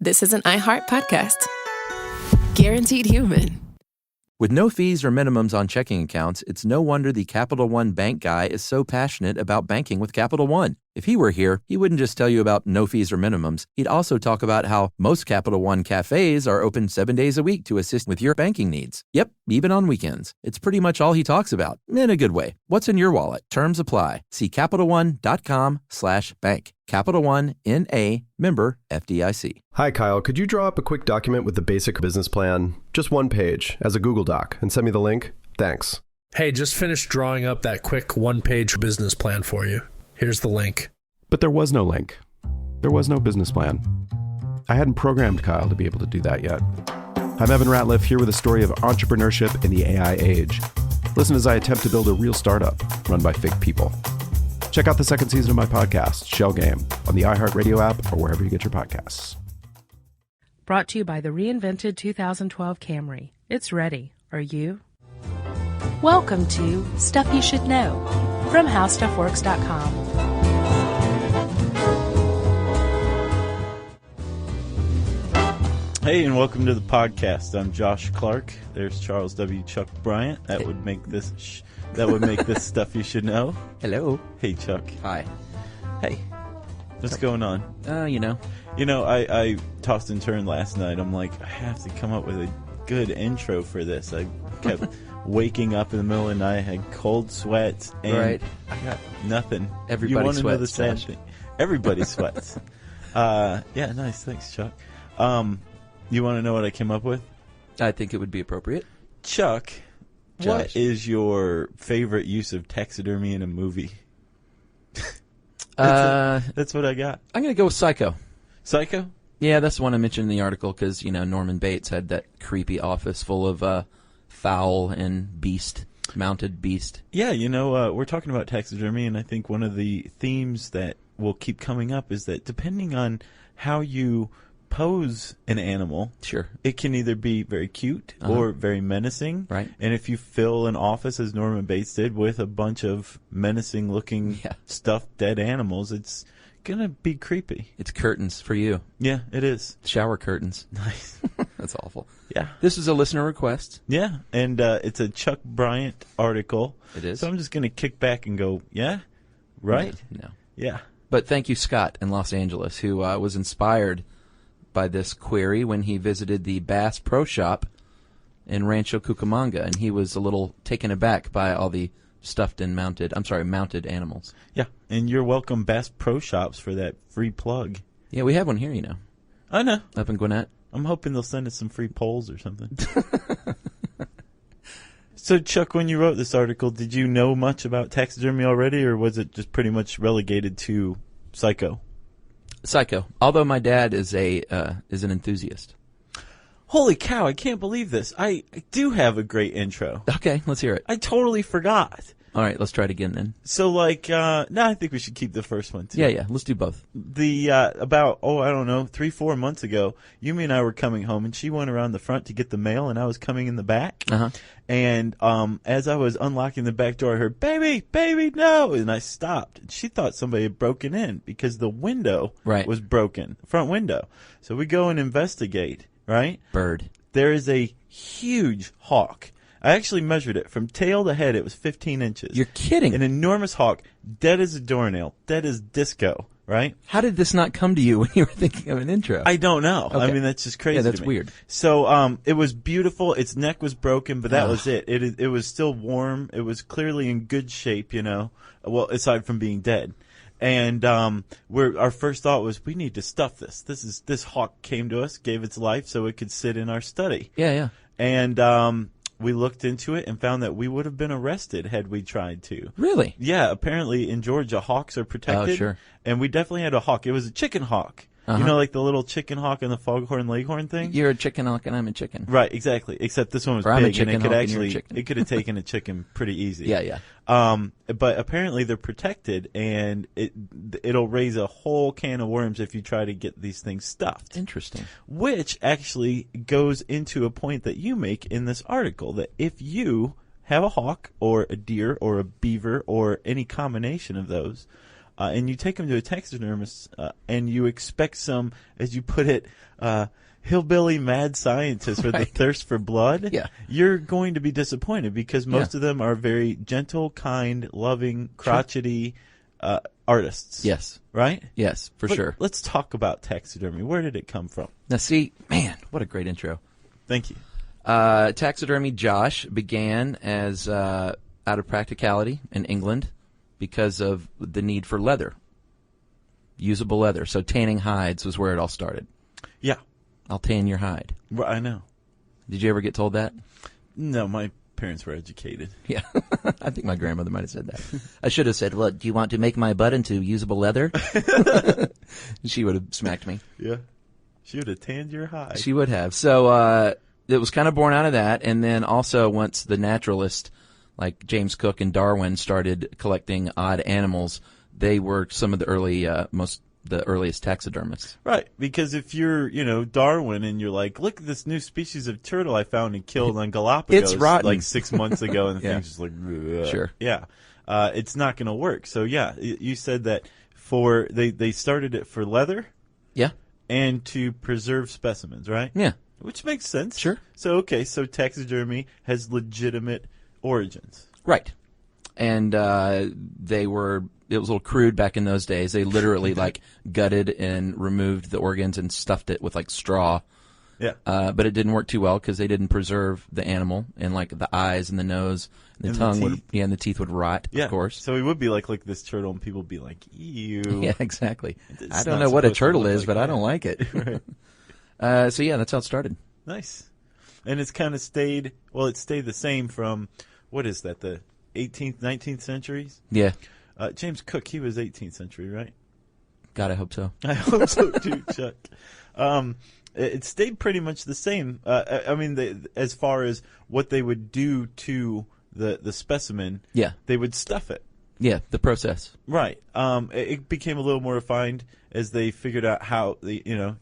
this is an iHeart podcast. Guaranteed human. With no fees or minimums on checking accounts, it's no wonder the Capital One bank guy is so passionate about banking with Capital One. If he were here, he wouldn't just tell you about no fees or minimums. He'd also talk about how most Capital One cafes are open 7 days a week to assist with your banking needs. Yep, even on weekends. It's pretty much all he talks about, in a good way. What's in your wallet? Terms apply. See CapitalOne.com/bank. Capital One, N.A., member FDIC. Hi, Kyle. Could you draw up a quick document with the basic business plan, just one page, as a Google Doc, and send me the link? Thanks. Hey, just finished drawing up that quick one-page business plan for you. Here's the link. But there was no link. There was no business plan. I hadn't programmed Kyle to be able to do that yet. I'm Evan Ratliff, here with a story of entrepreneurship in the AI age. Listen as I attempt to build a real startup run by fake people. Check out the second season of my podcast, Shell Game, on the iHeartRadio app or wherever you get your podcasts. Brought to you by the reinvented 2012 Camry. It's ready. Are you? Welcome to Stuff You Should Know from HowStuffWorks.com. Hey, and welcome to the podcast. I'm Josh Clark. There's Charles W. Chuck Bryant. That would make this Stuff You Should Know. Hello. Hey, Chuck. Hi. Hey. What's going on? I I tossed and turned last night. I'm like, I have to come up with a good intro for this. I kept waking up in the middle of the night, had cold sweats, and right. I got nothing. Everybody you want to know the sweats, same thing? Everybody sweats. Yeah, nice. Thanks, Chuck. You want to know what I came up with? I think it would be appropriate. Chuck, Josh. what is your favorite use of taxidermy in a movie? That's what I got. I'm going to go with Psycho. Psycho? Yeah, that's the one I mentioned in the article because, Norman Bates had that creepy office full of fowl and mounted beast. Yeah, we're talking about taxidermy, and I think one of the themes that will keep coming up is that depending on how you pose an animal, sure, it can either be very cute or very menacing. Right. And if you fill an office, as Norman Bates did, with a bunch of menacing-looking stuffed dead animals, it's going to be creepy. It's curtains for you. Yeah, it is. Shower curtains. Nice. That's awful. Yeah. This is a listener request. Yeah, and it's a Chuck Bryant article. It is. So I'm just going to kick back and go, yeah, right? No. Yeah. But thank you, Scott, in Los Angeles, who was inspired by this query when he visited the Bass Pro Shop in Rancho Cucamonga, and he was a little taken aback by all the mounted animals. Yeah, and you're welcome, Bass Pro Shops, for that free plug. Yeah, we have one here, I know. Up in Gwinnett. I'm hoping they'll send us some free poles or something. So, Chuck, when you wrote this article, did you know much about taxidermy already, or was it just pretty much relegated to Psycho? Psycho. Although my dad is an enthusiast. Holy cow, I can't believe this. I do have a great intro. Okay, let's hear it. I totally forgot. All right, let's try it again then. So, I think we should keep the first one, too. Yeah, let's do both. About 3-4 months ago, Yumi and I were coming home, and she went around the front to get the mail, and I was coming in the back. Uh-huh. And as I was unlocking the back door, I heard, baby, no! And I stopped. And she thought somebody had broken in because the window was broken, front window. So we go and investigate, right? Bird. There is a huge hawk. I actually measured it. From tail to head, it was 15 inches. You're kidding. An enormous hawk, dead as a doornail, dead as disco, right? How did this not come to you when you were thinking of an intro? I don't know. Okay. I mean, that's just crazy. Yeah, that's to me. weird. So it was beautiful. Its neck was broken, but that was it. It was still warm. It was clearly in good shape, well, aside from being dead. And our first thought was, we need to stuff this. This hawk came to us, gave its life so it could sit in our study. Yeah. And we looked into it and found that we would have been arrested had we tried to. Really? Yeah, apparently in Georgia, hawks are protected. Oh, sure. And we definitely had a hawk. It was a chicken hawk. Uh-huh. Like the little chicken hawk and the foghorn leghorn thing? You're a chicken hawk and I'm a chicken. Right, exactly. Except this one was or I'm big, a chicken and it could hawk and you're a chicken. it could have taken a chicken pretty easy. Yeah. But apparently they're protected, and it'll raise a whole can of worms if you try to get these things stuffed. Interesting. Which actually goes into a point that you make in this article, that if you have a hawk or a deer or a beaver or any combination of those, and you take them to a taxidermist, and you expect some, as you put it, hillbilly mad scientist with the thirst for blood, you're going to be disappointed because most of them are very gentle, kind, loving, crotchety artists. Yes. Right? Yes, for sure. Let's talk about taxidermy. Where did it come from? Now, see, man, what a great intro. Thank you. Taxidermy Josh began as out of practicality in England because of the need for leather, usable leather. So tanning hides was where it all started. Yeah. I'll tan your hide. Well, I know. Did you ever get told that? No, my parents were educated. Yeah. I think my grandmother might have said that. I should have said, well, do you want to make my butt into usable leather? She would have smacked me. Yeah. She would have tanned your hide. She would have. So it was kind of born out of that. And then also once the naturalists like James Cook and Darwin started collecting odd animals, they were some of the earliest taxidermists. Right, because if you're, Darwin and you're like, look at this new species of turtle I found and killed on Galapagos It's rotten. like 6 months ago, and the Yeah. thing's just like, ugh. Sure. Yeah. It's not going to work. So, yeah, you said that they started it for leather Yeah. and to preserve specimens, right? Yeah. Which makes sense. Sure. So, so taxidermy has legitimate origins. Right. And it was a little crude back in those days. They literally like gutted and removed the organs and stuffed it with like straw. Yeah. But it didn't work too well because they didn't preserve the animal, and like the eyes and the nose and the tongue and the teeth would rot, of course. So it would be like this turtle, and people would be like, ew. Yeah, exactly. It's I don't not know what a supposed to turtle look is, like but that. I don't like it. Right. So yeah, that's how it started. Nice. And it's kind of stayed the same from, what is that, the 18th, 19th centuries? Yeah. James Cook, he was 18th century, right? God, I hope so. I hope so too, Chuck. It stayed pretty much the same. I mean, as far as what they would do to the specimen, Yeah. they would stuff it. Yeah, the process. Right. It became a little more refined as they figured out how they,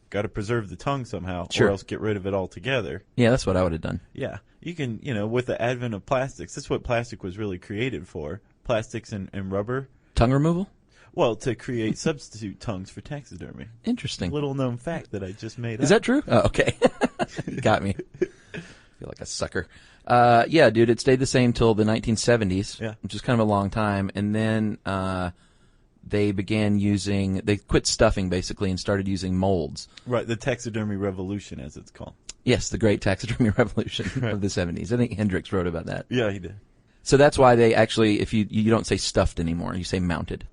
got to preserve the tongue somehow, Sure. or else get rid of it altogether. Yeah, that's what I would have done. Yeah. You can, with the advent of plastics, that's what plastic was really created for. Plastics and rubber. Tongue removal? Well, to create substitute tongues for taxidermy. Interesting. Little known fact that I just made up. Is that true? Oh, okay. Got me. Feel like a sucker. Yeah, dude, it stayed the same till the 1970s, which is kind of a long time. And then they quit stuffing basically and started using molds. Right, the taxidermy revolution, as it's called. Yes, the great taxidermy revolution of the 70s. I think Hendricks wrote about that. Yeah, he did. So that's why they actually, if you don't say stuffed anymore, you say mounted.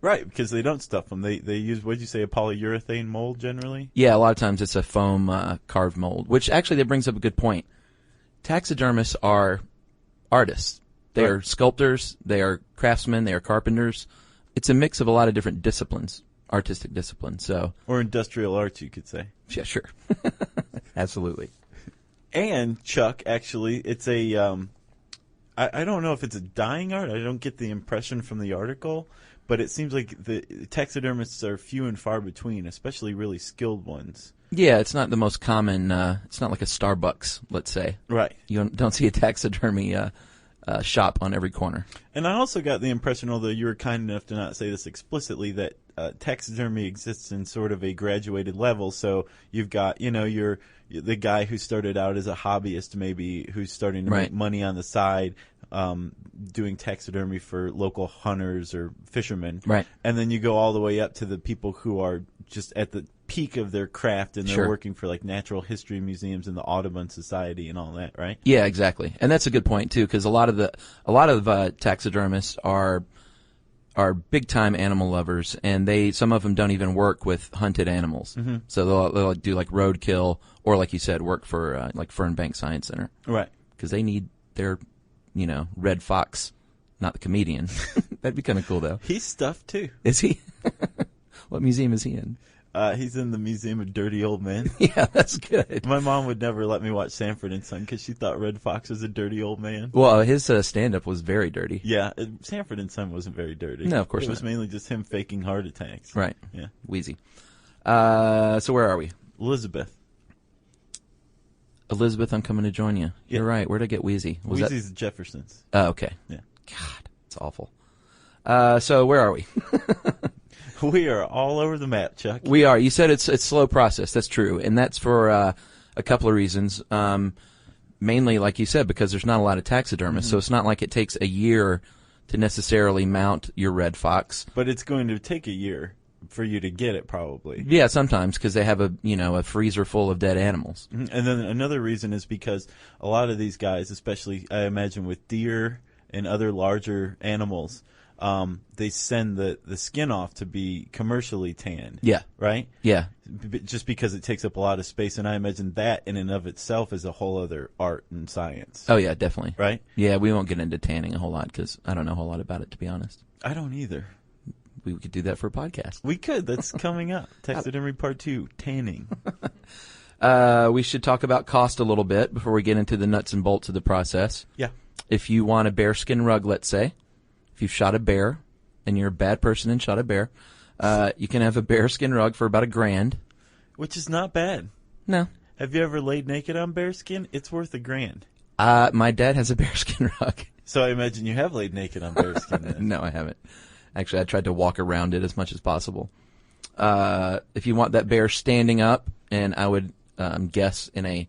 Right, because they don't stuff them. They use, what did you say, a polyurethane mold generally? Yeah, a lot of times it's a foam carved mold, which actually that brings up a good point. Taxidermists are artists. They are sculptors, they are craftsmen, they are carpenters. It's a mix of a lot of different disciplines, artistic disciplines. So, or industrial arts, you could say. Yeah, sure. Absolutely. And, Chuck, actually, it's a, I don't know if it's a dying art. I don't get the impression from the article, but it seems like the taxidermists are few and far between, especially really skilled ones. Yeah, it's not the most common, it's not like a Starbucks, let's say. Right. You don't see a taxidermy shop on every corner. And I also got the impression, although you were kind enough to not say this explicitly, that taxidermy exists in sort of a graduated level. So you've got, you're the guy who started out as a hobbyist, maybe, who's starting to make money on the side, doing taxidermy for local hunters or fishermen. Right. And then you go all the way up to the people who are just at the peak of their craft, and they're working for like natural history museums and the Audubon Society and all that, right? Yeah, exactly. And that's a good point too, because a lot of taxidermists are big time animal lovers, and some of them don't even work with hunted animals. Mm-hmm. So they'll do like roadkill, or like you said, work for like Fernbank Science Center, right? Because they need their red fox, not the comedian. That'd be kind of cool though. He's stuffed too. Is he? What museum is he in? He's in the Museum of Dirty Old Men. Yeah, that's good. My mom would never let me watch Sanford and Son because she thought Red Fox was a dirty old man. Well, his stand-up was very dirty. Yeah, Sanford and Son wasn't very dirty. No, of course not. It was mainly just him faking heart attacks. Right. Yeah. Wheezy. So where are we? Elizabeth, I'm coming to join you. Yeah. You're right. Where'd I get Wheezy? Wheezy's the Jeffersons. Oh, okay. Yeah. God, it's awful. So where are we? We are all over the map, Chuck. We are. You said it's a slow process. That's true, and that's for a couple of reasons. Mainly, like you said, because there's not a lot of taxidermists, so it's not like it takes a year to necessarily mount your red fox. But it's going to take a year for you to get it, probably. Yeah, sometimes because they have a freezer full of dead animals. And then another reason is because a lot of these guys, especially I imagine with deer and other larger animals, they send the skin off to be commercially tanned. Yeah. Right? Yeah. Just because it takes up a lot of space, and I imagine that in and of itself is a whole other art and science. Oh, yeah, definitely. Right? Yeah, we won't get into tanning a whole lot because I don't know a whole lot about it, to be honest. I don't either. We could do that for a podcast. We could. That's coming up. Taxidermy Part 2, tanning. We should talk about cost a little bit before we get into the nuts and bolts of the process. Yeah. If you want a bearskin rug, let's say, if you've shot a bear and you're a bad person and shot a bear, you can have a bearskin rug for about $1,000. Which is not bad. No. Have you ever laid naked on bearskin? It's worth $1,000. My dad has a bearskin rug. So I imagine you have laid naked on bearskin then. No, I haven't. Actually, I tried to walk around it as much as possible. If you want that bear standing up, and I would guess in a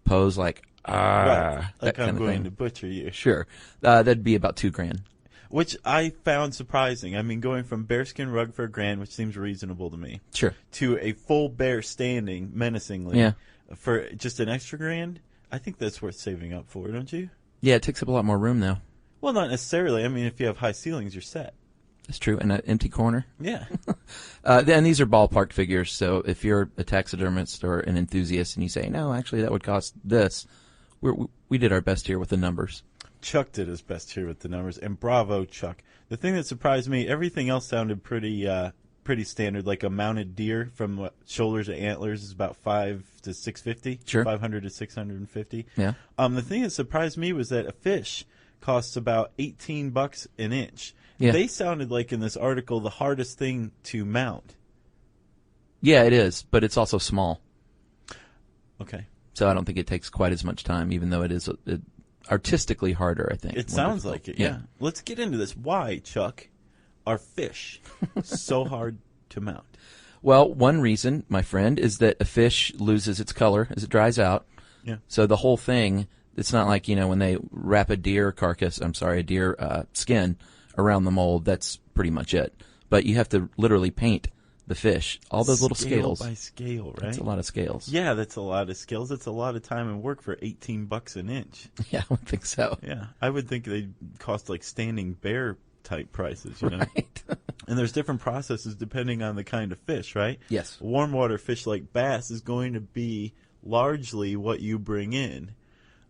pose like, right. Like that I'm kind of going thing. to butcher you. Sure. That'd be about $2,000. Which I found surprising. I mean, going from bearskin rug for $1,000, which seems reasonable to me, Sure. to a full bear standing menacingly Yeah. for just an extra $1,000, I think that's worth saving up for, don't you? Yeah, it takes up a lot more room, though. Well, not necessarily. I mean, if you have high ceilings, you're set. That's true. And an empty corner. Yeah. Then these are ballpark figures, so if you're a taxidermist or an enthusiast and you say, no, actually that would cost this, we did our best here with the numbers. Chuck did his best here with the numbers, and bravo, Chuck. The thing that surprised me, everything else sounded pretty standard. Like a mounted deer from shoulders to antlers is about $500 to $650. Sure. $500 to $650. Yeah. The thing that surprised me was that a fish costs about $18 an inch. Yeah. They sounded like in this article the hardest thing to mount. Yeah, it is, but it's also small. Okay. So I don't think it takes quite as much time, even though it is artistically harder, I think. It more sounds difficult. like it, yeah. Let's get into this. Why, Chuck, are fish so hard to mount? Well, one reason, my friend, is that a fish loses its color as it dries out. Yeah. So the whole thing, it's not like, when they wrap a deer skin around the mold, that's pretty much it. But you have to literally paint the fish, all those little scales. Scale by scale, right? That's a lot of scales. Yeah, that's a lot of scales. That's a lot of time and work for $18 an inch. Yeah, I would think so. Yeah, I would think they'd cost like standing bear type prices, Right. And there's different processes depending on the kind of fish, right? Yes. Warm water fish like bass is going to be largely what you bring in.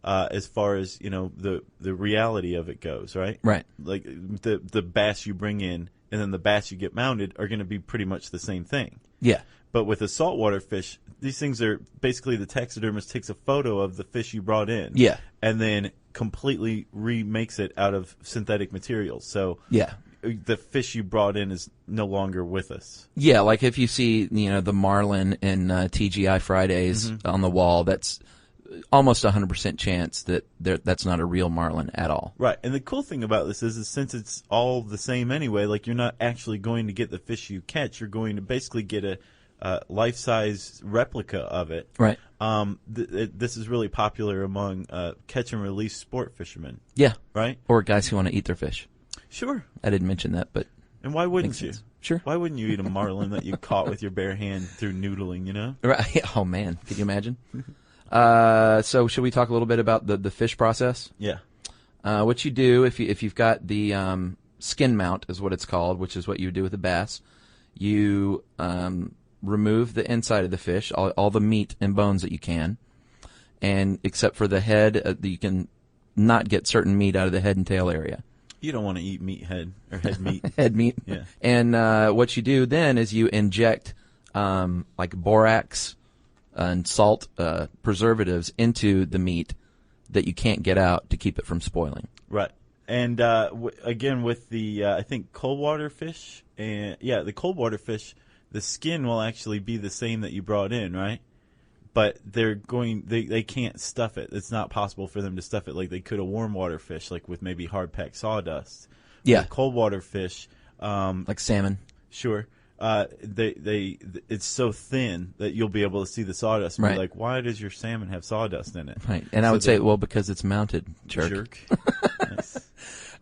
As far as the reality of it goes, right? Right. Like the bass you bring in and then the bass you get mounted are going to be pretty much the same thing. Yeah. But with a saltwater fish, these things are basically the taxidermist takes a photo of the fish you brought in, Yeah. and then completely remakes it out of synthetic materials. So Yeah. the fish you brought in is no longer with us. Yeah, like if you see, the marlin in TGI Fridays on the wall, that's almost 100% chance that that's not a real marlin at all. Right, and the cool thing about this is since it's all the same anyway, like you're not actually going to get the fish you catch, you're going to basically get a life-size replica of it. Right. This is really popular among catch-and-release sport fishermen. Yeah. Right? Or guys who want to eat their fish. Sure. I didn't mention that, but And why wouldn't you? sense. Sure. Why wouldn't you eat a marlin that you caught with your bare hand through noodling, Right. Oh, man. Could you imagine? So should we talk a little bit about the fish process? Yeah. What you do if you've got the skin mount is what it's called, which is what you do with a bass. You remove the inside of the fish, all the meat and bones that you can, and except for the head, you can not get certain meat out of the head and tail area. You don't want to eat head meat. Head meat. Yeah. And what you do then is you inject like borax and salt preservatives into the meat that you can't get out to keep it from spoiling. Right. And again, with the I think cold water fish, the cold water fish, the skin will actually be the same that you brought in, right? But they can't stuff it. It's not possible for them to stuff it like they could a warm water fish, like with maybe hard packed sawdust. Yeah. With cold water fish, Like salmon. Sure. It's so thin that you'll be able to see the sawdust and Right. be like, why does your salmon have sawdust in it? Right. And I would say, well, because it's mounted, jerk. Nice.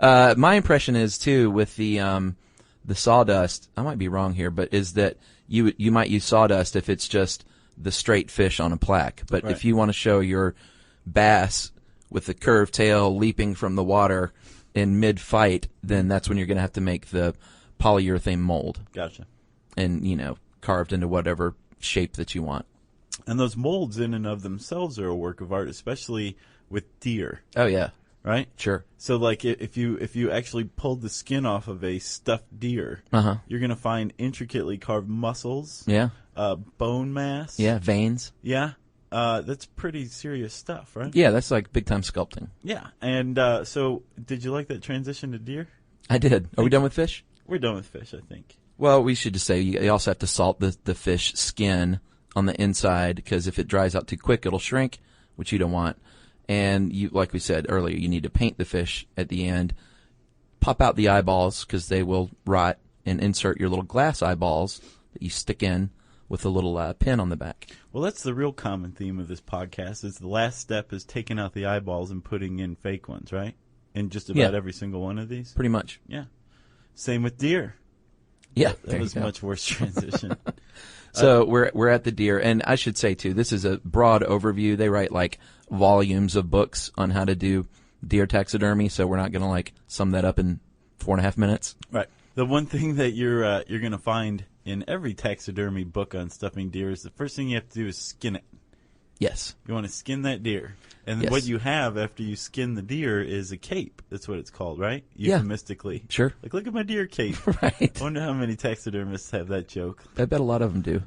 My impression is too with the sawdust. I might be wrong here, but is that you might use sawdust if it's just the straight fish on a plaque. But Right. if you want to show your bass with the curved tail leaping from the water in mid-fight, then that's when you're going to have to make the polyurethane mold Gotcha. and carved into whatever shape that you want. And those molds in and of themselves are a work of art, especially with deer, Oh yeah, right? sure. So like if you actually pulled the skin off of a stuffed deer, you're going to find intricately carved muscles, Yeah, bone mass. yeah, veins. Yeah. That's pretty serious stuff, right? Yeah, that's like big time sculpting. Yeah. And so did you like that transition to deer? I did. Are we done with fish? We're done with fish, I think. Well, we should just say you also have to salt the fish skin on the inside, because if it dries out too quick, it'll shrink, which you don't want. And you, like we said earlier, you need to paint the fish at the end, pop out the eyeballs because they will rot, and insert your little glass eyeballs that you stick in with a little pin on the back. Well, that's the real common theme of this podcast. Is the last step is taking out the eyeballs and putting in fake ones, right? In just about every single one of these. Pretty much. Yeah. Same with deer. Yeah, That was a much worse transition. So we're at the deer, and I should say too, this is a broad overview. They write like volumes of books on how to do deer taxidermy, so we're not going to like sum that up in 4.5 minutes. Right. The one thing that you're going to find in every taxidermy book on stuffing deer is the first thing you have to do is skin it. Yes. You want to skin that deer. And Yes. what you have after you skin the deer is a cape. That's what it's called, right? Yeah. Euphemistically. Sure. Like, look at my deer cape. Right. I wonder how many taxidermists have that joke. I bet a lot of them do.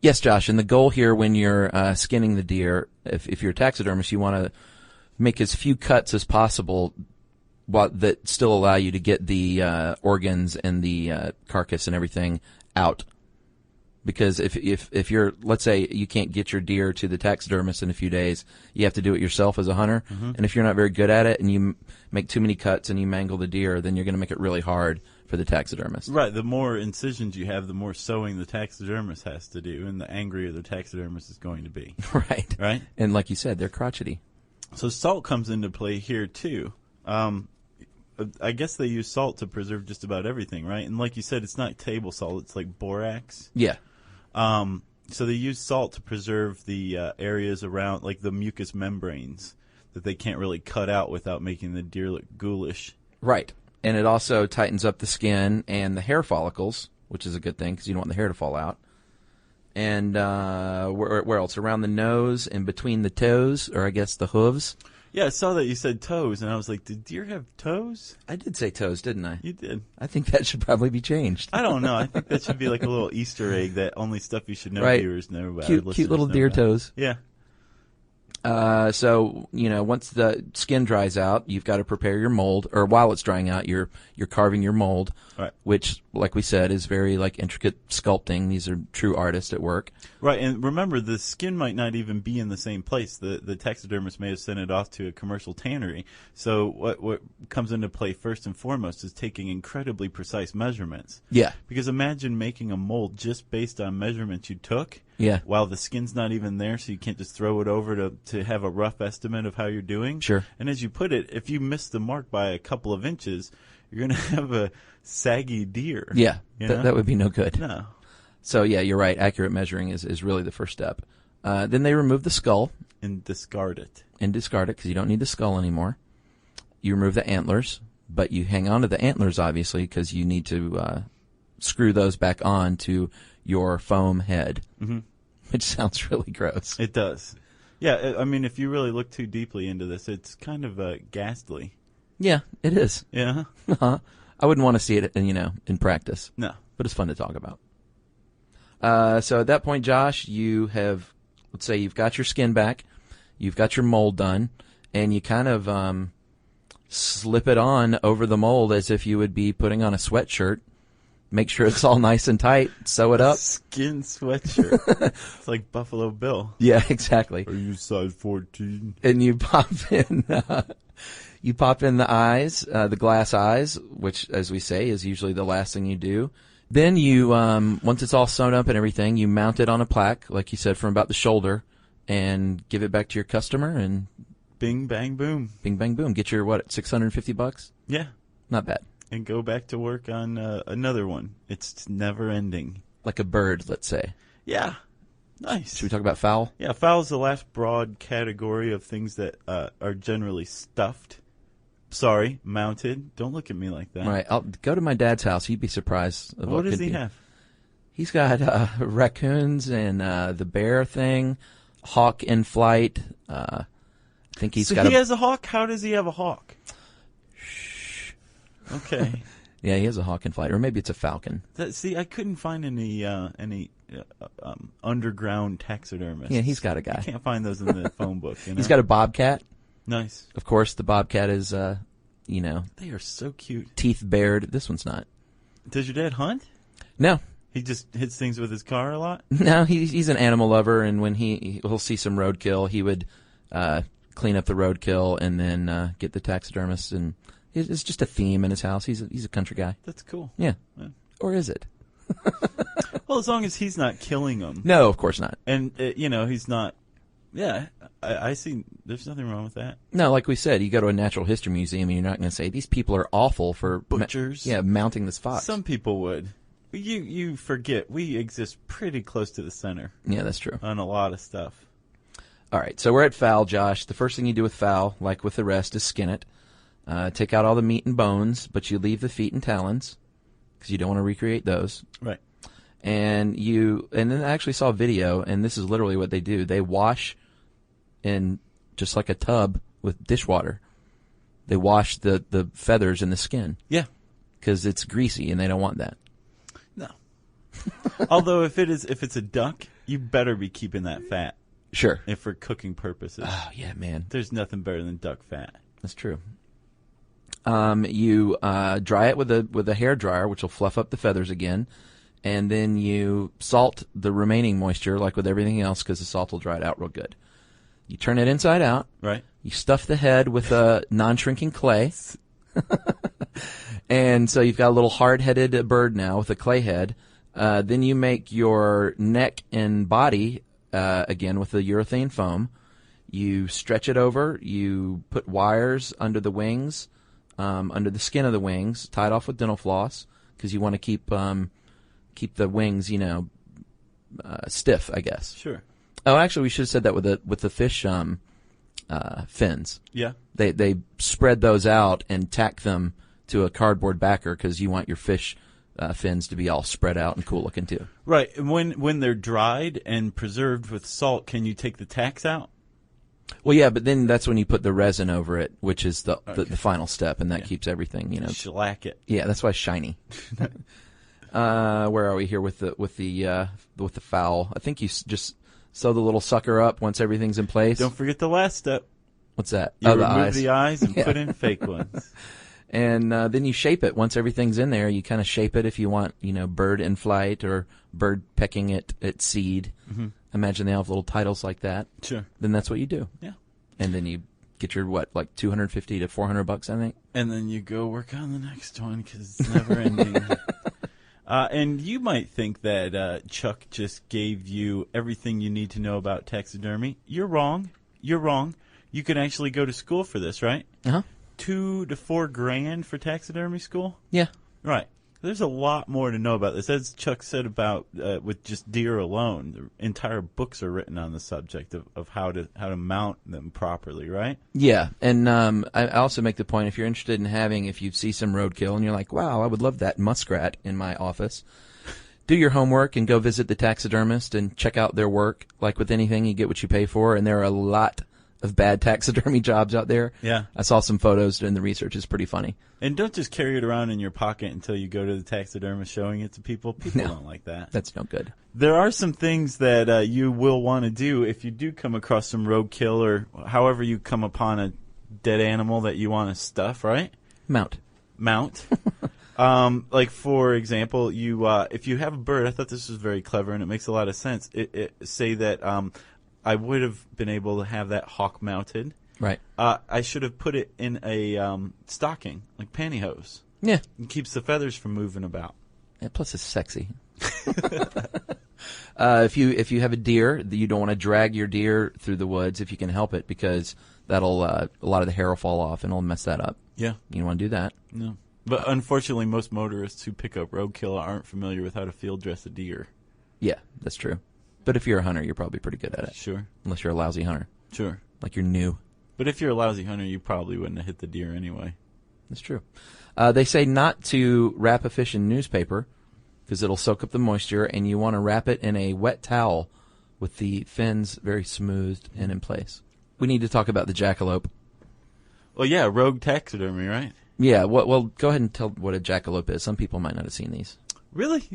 Yes, Josh, and the goal here when you're skinning the deer, if you're a taxidermist, you want to make as few cuts as possible that still allow you to get the organs and the carcass and everything out. Because if you're, let's say you can't get your deer to the taxidermist in a few days, you have to do it yourself as a hunter. Mm-hmm. And if you're not very good at it and you make too many cuts and you mangle the deer, then you're going to make it really hard for the taxidermist. Right. The more incisions you have, the more sewing the taxidermist has to do, and the angrier the taxidermist is going to be. Right. Right? And like you said, they're crotchety. So salt comes into play here, too. I guess they use salt to preserve just about everything, right? And like you said, it's not table salt. It's like borax. Yeah. So they use salt to preserve the areas around, like the mucous membranes that they can't really cut out without making the deer look ghoulish. Right. And it also tightens up the skin and the hair follicles, which is a good thing because you don't want the hair to fall out. And where else? Around the nose and between the toes, or I guess the hooves. Yeah, I saw that you said toes, and I was like, did deer have toes? I did say toes, didn't I? You did. I think that should probably be changed. I don't know. I think that should be like a little Easter egg that only Stuff You Should Know Right. viewers know about. Cute little deer toes. Yeah. So, once the skin dries out, you've got to prepare your mold, or while it's drying out, you're carving your mold, Right. which, like we said, is very like intricate sculpting. These are true artists at work. Right, and remember, the skin might not even be in the same place. The taxidermist may have sent it off to a commercial tannery. So what comes into play first and foremost is taking incredibly precise measurements. Yeah. Because imagine making a mold just based on measurements you took. Yeah. While the skin's not even there, so you can't just throw it over to have a rough estimate of how you're doing. Sure. And as you put it, if you miss the mark by a couple of inches, you're going to have a saggy deer. Yeah. You know? That would be no good. No. So, yeah, you're right. Accurate measuring is really the first step. Then they remove the skull And discard it. and discard it because you don't need the skull anymore. You remove the antlers, but you hang on to the antlers, obviously, because you need to screw those back on to your foam head, which sounds really gross. It does. Yeah, I mean, if you really look too deeply into this, it's kind of ghastly. Yeah, it is. Yeah? I wouldn't want to see it, in practice. No. But it's fun to talk about. So at that point, Josh, let's say you've got your skin back, you've got your mold done, and you kind of slip it on over the mold as if you would be putting on a sweatshirt. Make sure it's all nice and tight. Sew it up. Skin sweatshirt. It's like Buffalo Bill. Yeah, exactly. Are you size 14? And you pop in the eyes, the glass eyes, which, as we say, is usually the last thing you do. Then you, once it's all sewn up and everything, you mount it on a plaque, like you said, from about the shoulder, and give it back to your customer, and Bing, bang, boom. bing, bang, boom. Get your, what, $650? Yeah. Not bad. And go back to work on another one. It's never ending. Like a bird, let's say. Yeah. Nice. Should we talk about fowl? Yeah, fowl is the last broad category of things that are generally stuffed. Sorry, mounted. Don't look at me like that. All right, I'll go to my dad's house. You'd be surprised of What does could he be. have? He's got raccoons and the bear thing, hawk in flight. I think he's got. He has a hawk. How does he have a hawk? Shh. Okay. Yeah, he has a hawk in flight, or maybe it's a falcon. See, I couldn't find any underground taxidermists. Yeah, he's got a guy. You can't find those in the phone book. You know? He's got a bobcat. Nice. Of course, the bobcat is, They are so cute. teeth bared. This one's not. Does your dad hunt? No. He just hits things with his car a lot? No, he's an animal lover, and when he'll see some roadkill, he would clean up the roadkill and then get the taxidermist. And it's just a theme in his house. He's a country guy. That's cool. Yeah. Yeah. Or is it? Well, as long as he's not killing them. No, of course not. And, he's not. Yeah, I see. There's nothing wrong with that. No, like we said, you go to a natural history museum and you're not going to say, these people are awful for Butchers. mounting this fox. Some people would. You forget. We exist pretty close to the center Yeah, that's true. on a lot of stuff. All right, so we're at fowl, Josh. The first thing you do with fowl, like with the rest, is skin it. Take out all the meat and bones, but you leave the feet and talons because you don't want to recreate those. Right. And then I actually saw a video, and this is literally what they do. They wash in just like a tub with dishwater. They wash the feathers and the skin. Yeah. Because it's greasy, and they don't want that. No. Although if it's a duck, you better be keeping that fat. Sure. If for cooking purposes. Oh, yeah, man. There's nothing better than duck fat. That's true. You dry it with a hair dryer, which will fluff up the feathers again, and then you salt the remaining moisture, like with everything else, because the salt will dry it out real good. You turn it inside out. Right. You stuff the head with a non-shrinking clay, and so you've got a little hard-headed bird now with a clay head. Then you make your neck and body again with the urethane foam. You stretch it over. You put wires under the wings. Under the skin of the wings, tied off with dental floss, because you want to keep the wings, stiff, I guess. Sure. Oh, actually, we should have said that with the fish fins. Yeah. They spread those out and tack them to a cardboard backer because you want your fish fins to be all spread out and cool looking too. Right. And when they're dried and preserved with salt, can you take the tacks out? Well, yeah, but then that's when you put the resin over it, which is the final step, and that keeps everything, Shellac it. Yeah, that's why it's shiny. Where are we here with the fowl? I think you just sew the little sucker up once everything's in place. Don't forget the last step. What's that? You the remove eyes. the eyes and Yeah. put in fake ones. And then you shape it. Once everything's in there, you kind of shape it if you want, bird in flight or bird pecking at seed. Mm-hmm. Imagine they have little titles like that. Sure. Then that's what you do. Yeah. And then you get your, like $250 to $400, I think. And then you go work on the next one because it's never ending. And you might think that Chuck just gave you everything you need to know about taxidermy. You're wrong. You're wrong. You can actually go to school for this, right? Uh-huh. $2,000 to $4,000 for taxidermy school? Yeah. Right. There's a lot more to know about this. As Chuck said about with just deer alone, the entire books are written on the subject of how to mount them properly, right? Yeah, and I also make the point, if you're interested in if you see some roadkill and you're like, wow, I would love that muskrat in my office, do your homework and go visit the taxidermist and check out their work. Like with anything, you get what you pay for, and there are a lot of bad taxidermy jobs out there. Yeah. I saw some photos, and the research is pretty funny. And don't just carry it around in your pocket until you go to the taxidermist showing it to people. People don't like that. That's no good. There are some things that you will want to do if you do come across some roadkill or however you come upon a dead animal that you want to stuff, right? Mount. Like, for example, you if you have a bird, I thought this was very clever and it makes a lot of sense. Say that I would have been able to have that hawk mounted. Right. I should have put it in a stocking, like pantyhose. Yeah. It keeps the feathers from moving about. And plus, it's sexy. If you have a deer, you don't want to drag your deer through the woods if you can help it, because that'll a lot of the hair will fall off and it'll mess that up. Yeah. You don't want to do that. No. But unfortunately, most motorists who pick up roadkill aren't familiar with how to field dress a deer. Yeah, that's true. But if you're a hunter, you're probably pretty good at it. Sure. Unless you're a lousy hunter. Sure. Like you're new. But if you're a lousy hunter, you probably wouldn't have hit the deer anyway. That's true. They say not to wrap a fish in newspaper because it'll soak up the moisture, and you want to wrap it in a wet towel with the fins very smoothed and in place. We need to talk about the jackalope. Well, yeah, rogue taxidermy, right? Yeah, well, go ahead and tell what a jackalope is. Some people might not have seen these. Really?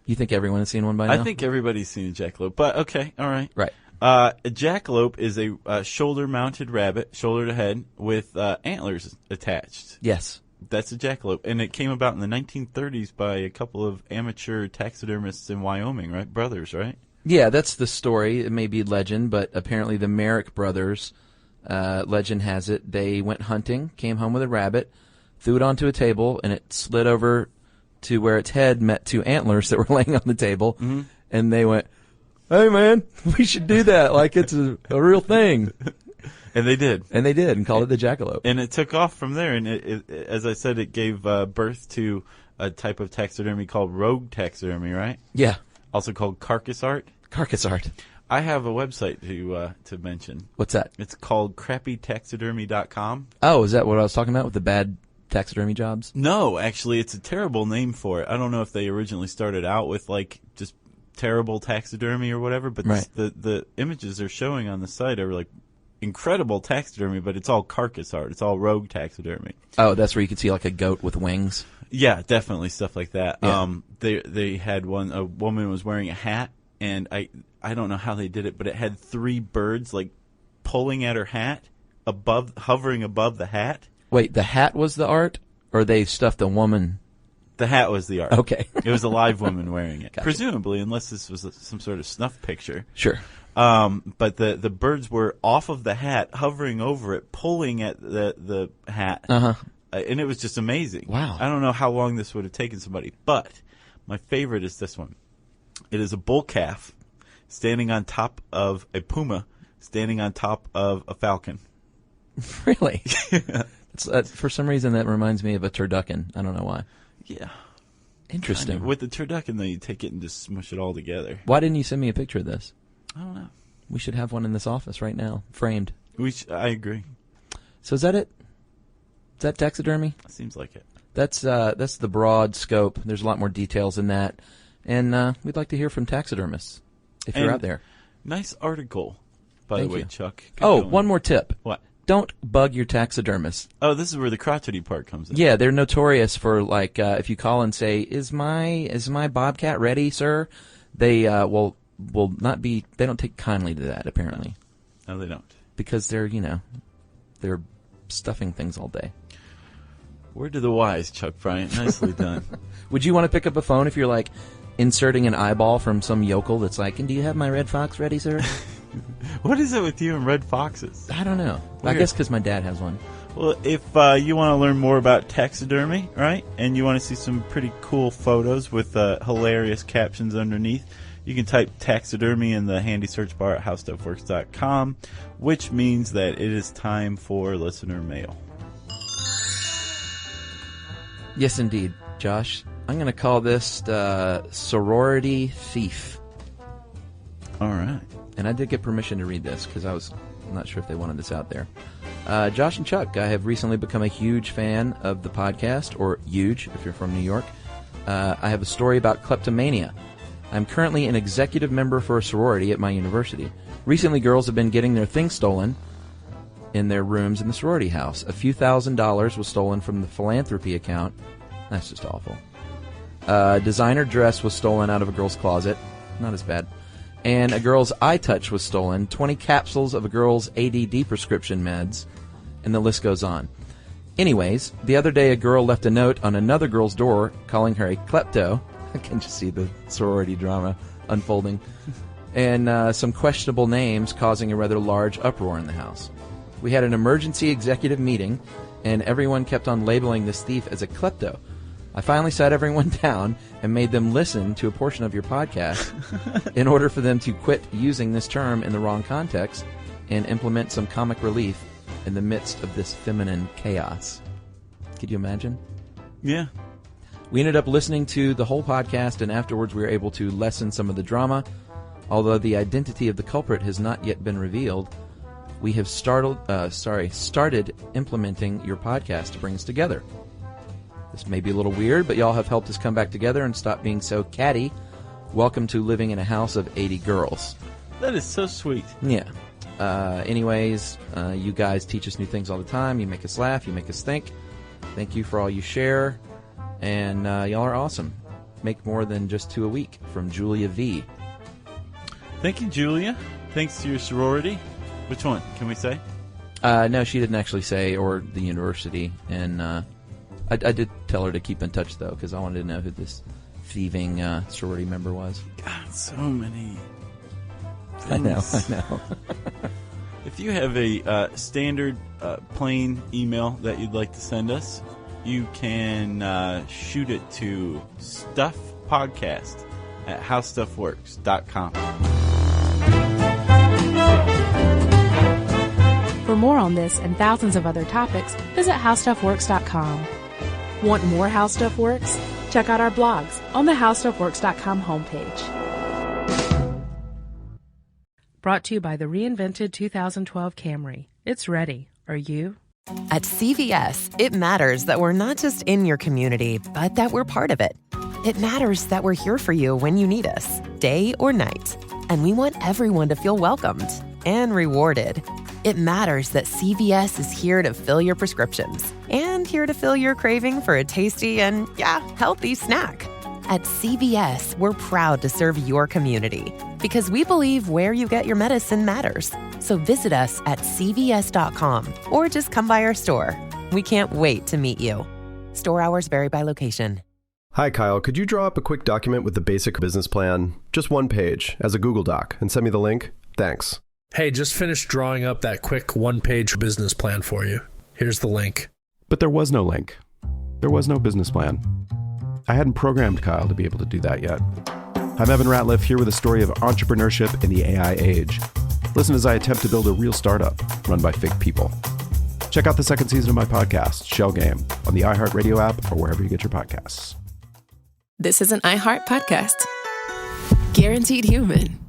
You think everyone has seen one by now? I think everybody's seen a jackalope, but okay, all right. Right. A jackalope is a shoulder-mounted rabbit, shoulder to head, with antlers attached. Yes. That's a jackalope, and it came about in the 1930s by a couple of amateur taxidermists in Wyoming, right? Brothers, right? Yeah, that's the story. It may be legend, but apparently the Merrick brothers, legend has it, they went hunting, came home with a rabbit, threw it onto a table, and it slid over to where its head met two antlers that were laying on the table, and they went, "Hey, man, we should do that like it's a real thing." And they did. And called it the jackalope. And it took off from there, and it as I said, it gave birth to a type of taxidermy called rogue taxidermy, right? Yeah. Also called carcass art. Carcass art. I have a website to mention. What's that? It's called crappytaxidermy.com. Oh, is that what I was talking about with the bad taxidermy jobs? No, actually, it's a terrible name for it. I don't know if they originally started out with, like, just terrible taxidermy or whatever, but right. the images they're showing on the site are, like, incredible taxidermy, but it's all carcass art. It's all rogue taxidermy. Oh, that's where you can see, like, a goat with wings? Yeah, definitely, stuff like that. Yeah. They had a woman was wearing a hat, and I don't know how they did it, but it had three birds, like, pulling at her hat, hovering above the hat. Wait, the hat was the art, or they stuffed a woman? The hat was the art. Okay. It was a live woman wearing it. Gotcha. Presumably, unless this was some sort of snuff picture. Sure. But the birds were off of the hat, hovering over it, pulling at the hat. Uh-huh. And it was just amazing. Wow. I don't know how long this would have taken somebody, but my favorite is this one. It is a bull calf standing on top of a puma, standing on top of a falcon. Really? For some reason, that reminds me of a turducken. I don't know why. Yeah. Interesting. With the turducken, though, you take it and just smush it all together. Why didn't you send me a picture of this? I don't know. We should have one in this office right now, framed. I agree. So is that it? Is that taxidermy? Seems like it. That's the broad scope. There's a lot more details in that. And we'd like to hear from taxidermists, if you're out there. Nice article, by the way, Chuck. Good Oh, going. one more tip. What? Don't bug your taxidermist. Oh, this is where the crotchety part comes in. Yeah, they're notorious for, like, if you call and say, is my bobcat ready, sir? They will not be, they don't take kindly to that, apparently. No, they don't. Because they're stuffing things all day. Word to the wise, Chuck Bryant. Nicely done. Would you want to pick up a phone if you're, like, inserting an eyeball from some yokel that's like, and do you have my red fox ready, sir? What is it with you and red foxes? I don't know. Weird. I guess because my dad has one. Well, if you want to learn more about taxidermy, right, and you want to see some pretty cool photos with hilarious captions underneath, you can type taxidermy in the handy search bar at howstuffworks.com, which means that it is time for listener mail. Yes, indeed, Josh. I'm going to call this Sorority Thief. All right. And I did get permission to read this because I was not sure if they wanted this out there. Josh and Chuck, I have recently become a huge fan of the podcast, or huge if you're from New York. I have a story about kleptomania. I'm currently an executive member for a sorority at my university. Recently, girls have been getting their things stolen in their rooms in the sorority house. A few $1,000s was stolen from the philanthropy account. That's just awful. Designer dress was stolen out of a girl's closet. Not as bad. And a girl's eye touch was stolen. 20 capsules of a girl's ADD prescription meds. And the list goes on. Anyways, the other day a girl left a note on another girl's door calling her a klepto. I can just see the sorority drama unfolding. And some questionable names causing a rather large uproar in the house. We had an emergency executive meeting, and everyone kept on labeling this thief as a klepto. I finally sat everyone down and made them listen to a portion of your podcast in order for them to quit using this term in the wrong context and implement some comic relief in the midst of this feminine chaos. Could you imagine? Yeah. We ended up listening to the whole podcast, and afterwards we were able to lessen some of the drama. Although the identity of the culprit has not yet been revealed, we have started implementing your podcast to bring us together. This may be a little weird, but y'all have helped us come back together and stop being so catty. Welcome to living in a house of 80 girls. That is so sweet. Yeah. Anyways, you guys teach us new things all the time. You make us laugh. You make us think. Thank you for all you share. And y'all are awesome. Make more than just 2 a week. From Julia V. Thank you, Julia. Thanks to your sorority. Which one? Can we say? No, she didn't actually say, or the university. And I did tell her to keep in touch, though, because I wanted to know who this thieving sorority member was. God, so many I things. know. If you have a standard plain email that you'd like to send us, you can shoot it to stuffpodcast@howstuffworks.com. For more on this and thousands of other topics, visit howstuffworks.com. Want more How Stuff Works? Check out our blogs on the howstuffworks.com homepage. Brought to you by the reinvented 2012 Camry. It's ready. Are you? At CVS, it matters that we're not just in your community, but that we're part of it. It matters that we're here for you when you need us, day or night. And we want everyone to feel welcomed and rewarded. It matters that CVS is here to fill your prescriptions and here to fill your craving for a tasty and, healthy snack. At CVS, we're proud to serve your community because we believe where you get your medicine matters. So visit us at cvs.com or just come by our store. We can't wait to meet you. Store hours vary by location. Hi, Kyle. Could you draw up a quick document with the basic business plan, just one page, as a Google Doc, and send me the link? Thanks. Hey, just finished drawing up that quick one-page business plan for you. Here's the link. But there was no link. There was no business plan. I hadn't programmed Kyle to be able to do that yet. I'm Evan Ratliff, here with a story of entrepreneurship in the AI age. Listen as I attempt to build a real startup run by fake people. Check out the second season of my podcast, Shell Game, on the iHeartRadio app or wherever you get your podcasts. This is an iHeart podcast. Guaranteed human.